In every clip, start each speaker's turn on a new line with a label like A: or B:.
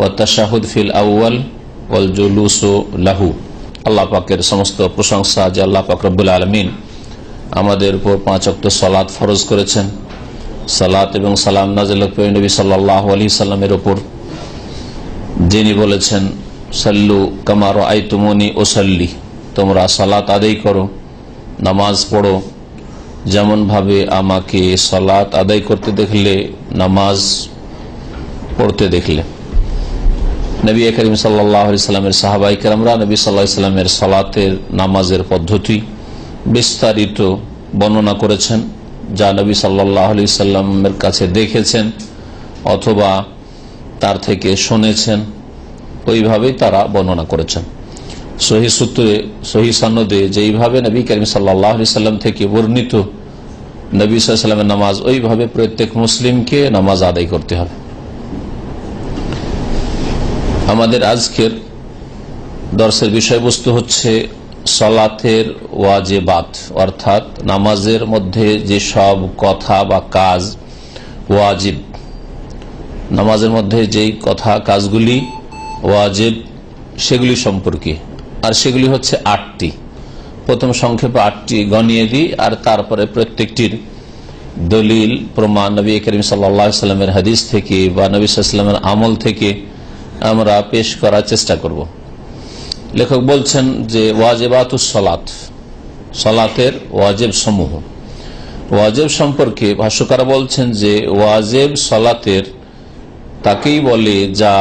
A: ওয়াতাশাহুদ feel আউয়াল ওয়াল জুলুসু লাহু। আল্লাহ পাকের সমস্ত প্রশংসা যে আল্লাহ পাক রব্বুল আলামিন আমাদের উপর 5 ওয়াক্ত সালাত ফরজ করেছেন। সালাত এবং সালাম নাযিল করেন নবী সাল্লাল্লাহু আলাইহি সাল্লামের উপর, যিনি বলেছেন সাল্লু কামা রাআইতুমুনি উসাল্লি, তোমরা সালাত আদায় করো, নামাজ পড়ো যেমন ভাবে আমাকে সালাত আদায় করতে দেখলে, নামাজ পড়তে দেখলে। নবী করিম সাল্লাল্লাহু আলাইহি সাল্লামের সাহাবায়ে কেরামরা নবী সাল্লাল্লাহু আলাইহি সাল্লামের সালাতের নামাজের পদ্ধতি বিস্তারিত বর্ণনা করেছেন, যা নবী সাল্লাল্লাহু আলাইহি সাল্লামের কাছে দেখেছেন অথবা তার থেকে শুনেছেন, ওইভাবেই তারা বর্ণনা করেছেন। সহি সূত্রে সহি সনদে যেইভাবে নবী করিম সাল্লাল্লাহু আলাইহি সাল্লাম থেকে বর্ণিত নবী সাল্লাল্লাহু আলাইহি সাল্লামের নামাজ, ওইভাবে প্রত্যেক মুসলিমকে নামাজ আদায় করতে হবে। আমাদের আজকের দর্শের বিষয়বস্তু হচ্ছে সালাতের ওয়াজিবাত, অর্থাৎ নামাজের মধ্যে যে সব কথা বা কাজ ওয়াজিব, নামাজের মধ্যে যেই কথা কাজগুলি ওয়াজিব সেগুলি সম্পর্কে। আর সেগুলি হচ্ছে 8টি। প্রথম সংক্ষেপে 8টি গণিয়ে দিই, আর তারপরে প্রত্যেকটির দলিল প্রমাণ নবী করিম সাল্লাল্লাহু আলাইহি সাল্লামের হাদিস থেকে বা নবী সাল্লাল্লাহু আলাইহি সাল্লামের আমল থেকে আমরা পেশ করার চেষ্টা করব। লেখক বলছেন যে ওয়াজিবাতুস সালাত, সালাতের ওয়াজিব সমূহ। ওয়াজিব সম্পর্কে ভাষ্যকার বলছেন যে ওয়াজিব সালাতের তাকেই বলে যা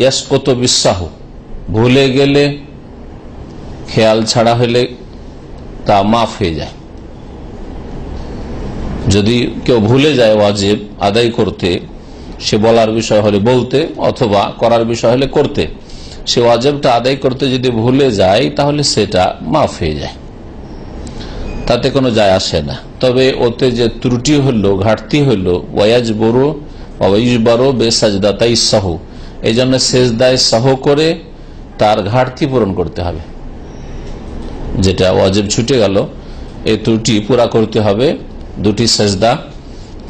A: ইয়াসকুতু বিসাহু, ভুলে গেলে, খেয়াল ছাড়া হলে তা মাফ হয়ে যায়। যদি কেউ ভুলে যায় ওয়াজিব আদায় করতে, সে বলার বিষয় হলে বলতে অথবা করার বিষয় হলে করতে, সে ওয়াজিবটা আদায় করতে যদি ভুলে যায় তাহলে সেটা মাফ হয়ে যায়, তাতে কোনো যায় আসে না। তবে ওতে যে ত্রুটি হলো, ঘাটতি হলো, ওয়াজবরু ওয়াইজবারু বেসাজদাতাই সাহু, এই জন্য সেজদায় সাহ করে তার ঘাটতি পূরণ করতে হবে। যেটা ওয়াজিব ছুটে গেল, এই ত্রুটি পুরা করতে হবে 2টি সেজদা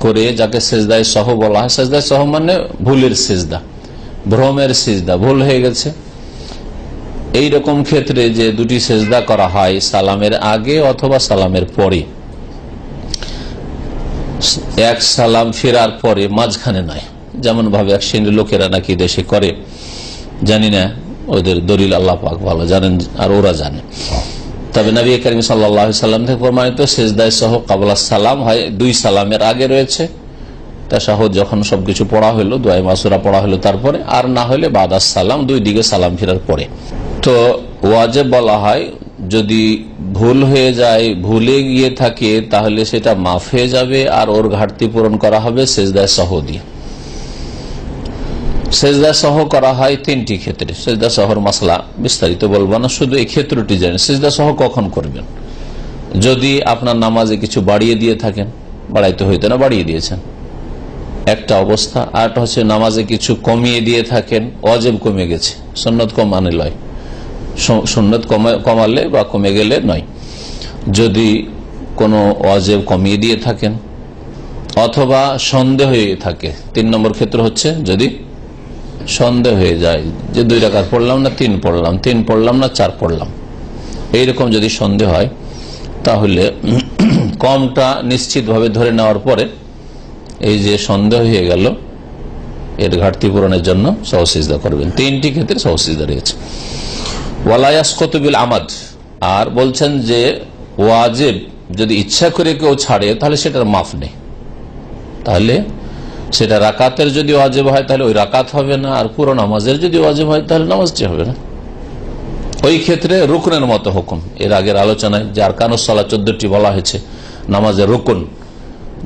A: করে, যাকে সেজদায় সহ বলা হয়। সেজদায় সহ মানে ভুলের সেজদা, ভ্রমের সেজদা, ভুল হয়ে গেছে। এই রকম ক্ষেত্রে যে 2টি সেজদা করা হয় সালামের আগে অথবা সালামের পরে, এক সালাম ফেরার পরে, মাঝখানে নয়, যেমন ভাবে এক শ্রেণীর লোকেরা নাকি দেশে করে, জানি না, ওদের দলিল আল্লাহ পাক ভালো জানেন আর ওরা জানে। তবে নবী করিম সাল্লাল্লাহু আলাইহি সাল্লাম থেকে প্রমাণিত সেজদায় সহ কাবলা সালাম হয় 2 সালামের আগে রয়েছে, তাশাহুদ যখন সবকিছু পড়া হলো, দোয়া মাসুরা পড়া হলো তারপরে, আর না হলে বাদাস সালাম, 2 দিকে সালাম ফেরার পরে। তো ওয়াজিব বলা হয় যদি ভুল হয়ে যায়, ভুলে গিয়ে থাকে, তাহলে সেটা মাফ হয়ে যাবে আর ওর ঘাটতি পূরণ করা হবে সেজদায় সহ দিয়ে। সেজদা সহ করা হয় 3টি ক্ষেত্রে। সেজদা সহর মাসলা বিস্তারিত বলবো না, শুধু এই ক্ষেত্রটি জানেন। সেজদা সহ কখন করবেন? যদি আপনার নামাজে কিছু বাড়িয়ে দিয়ে থাকেন, বাড়াইতে হইতে না বাড়িয়ে দিয়েছেন, একটা অবস্থা। আরটা হচ্ছে নামাজে কিছু কমিয়ে দিয়ে থাকেন, ওয়াজিব কমে গেছে, সুন্নত কমানো নয়, সুন্নত কমালে বা কমে গেলে নয়। যদি কোনো ওয়াজিব কমিয়ে দিয়ে থাকেন অথবা সন্দেহ হয়ে থাকে, 3 নম্বর ক্ষেত্র হচ্ছে যদি সন্দেহ হয়ে যায় যে 2 রাকাত পড়লাম না 3 পড়লাম, 3 পড়লাম না 4 পড়লাম, এইরকম যদি সন্দেহ হয়, তাহলে কমটা নিশ্চিতভাবে ধরে নেওয়ার পরে এই যে সন্দেহ হয়ে গেল, এর ঘাটতি পূরণের জন্য সহসিজদা করবেন। 3টি ক্ষেত্রে সহসিজদা রয়েছে। ওয়ালা ইয়াসকুতু বিল আমাদ, আর বলছেন যে ওয়াজিব যদি ইচ্ছা করে কেউ ছাড়ে তাহলে সেটার মাফ নেই। তাহলে সেটা রাকাতের যদি ওয়াজিব হয় তাহলে ওই রাকাত হবে না, আর পুরো নামাজের যদি ওয়াজিব হয় তাহলে নামাজটি হবে না। ওই ক্ষেত্রে রুকনের মতো হুকুম, এর আগের আলোচনায় যে আরকানুস সালাত 14টি বলা হয়েছে নামাজের রুকন,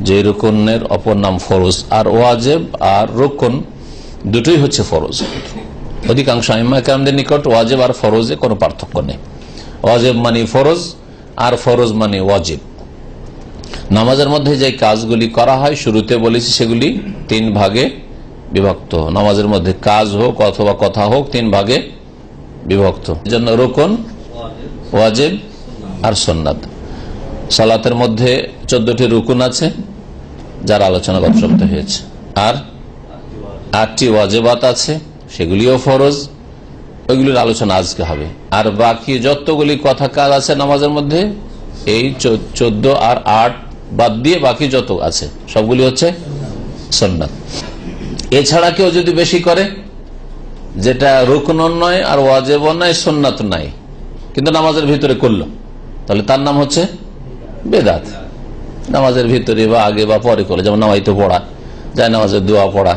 A: যে রুকনের অপর নাম ফরজ। আর ওয়াজিব আর রুকন দুটোই হচ্ছে ফরজ। অধিকাংশ আইম্মা কেরামদের নিকট ওয়াজিব আর ফরজে কোনো পার্থক্য নেই। ওয়াজিব মানে ফরজ আর ফরজ মানে ওয়াজিব। নামাজের মধ্যে যে কাজগুলি করা হয় শুরুতে বলেছি সেগুলি 3 ভাগে বিভক্ত। নামাজের মধ্যে কাজ হোক অথবা কথা হোক 3 ভাগে বিভক্ত। এজন্য রুকন, ওয়াজিব আর সুন্নাত। সালাতের মধ্যে 14টি রুকুন আছে যার আলোচনা গত সপ্তাহে হয়েছে, আর 8টি ওয়াজিবাত আছে, সেগুলিও ফরজ, ওইগুলির আলোচনা আজকে হবে। আর বাকি যতগুলি কথা কাজ আছে নামাজের মধ্যে, এই 14 আর 8 বাদ দিয়ে বাকি যত আছে সবগুলি হচ্ছে সুন্নাত। এছাড়া কেউ যদি বেশি করে, যেটা রুকন নয় আর ওয়াজিব নয়, সুন্নাত নাই, কিন্তু নামাজের ভিতরে করলো, তাহলে তার নাম হচ্ছে বেদাত। নামাজের ভিতরে বা আগে বা পরে করে, যেমন নামাইতে পড়া, যায় নামাজের দোয়া পড়া,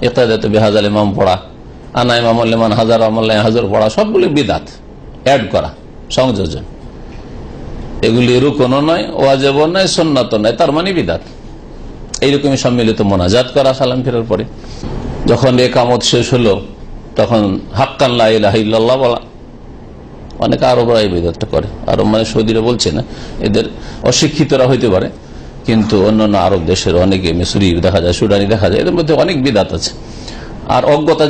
A: ইক্তাদাতে বিহাজাল ইমাম পড়া, আনা ইমাম লিমান হাজার আমাল্লাহ হাজার পড়া, সবগুলি বিদাত, অ্যাড করা, সংযোজন। এগুলি রুকনও নয়, ওয়াজিবও নয়, সুন্নাতও নয়, তার মানে বিদাত। এইরকমই সম্মিলিত মোনাজাত করা সালাম ফেরার পরে। যখন ইকামত শেষ হলো তখন হাক্কান লা ইলাহা ইল্লাল্লাহ বলা। অনেক আরবরা এই বিদাতটা করে। আরব মানে সৌদিরা বলছে না, এদের অশিক্ষিতরা হইতে পারে, কিন্তু অন্যান্য আরব দেশের অনেকে, মিসরি দেখা যায়, সুডানি দেখা যায়, এদের মধ্যে অনেক বিদাত আছে। আর অজ্ঞতা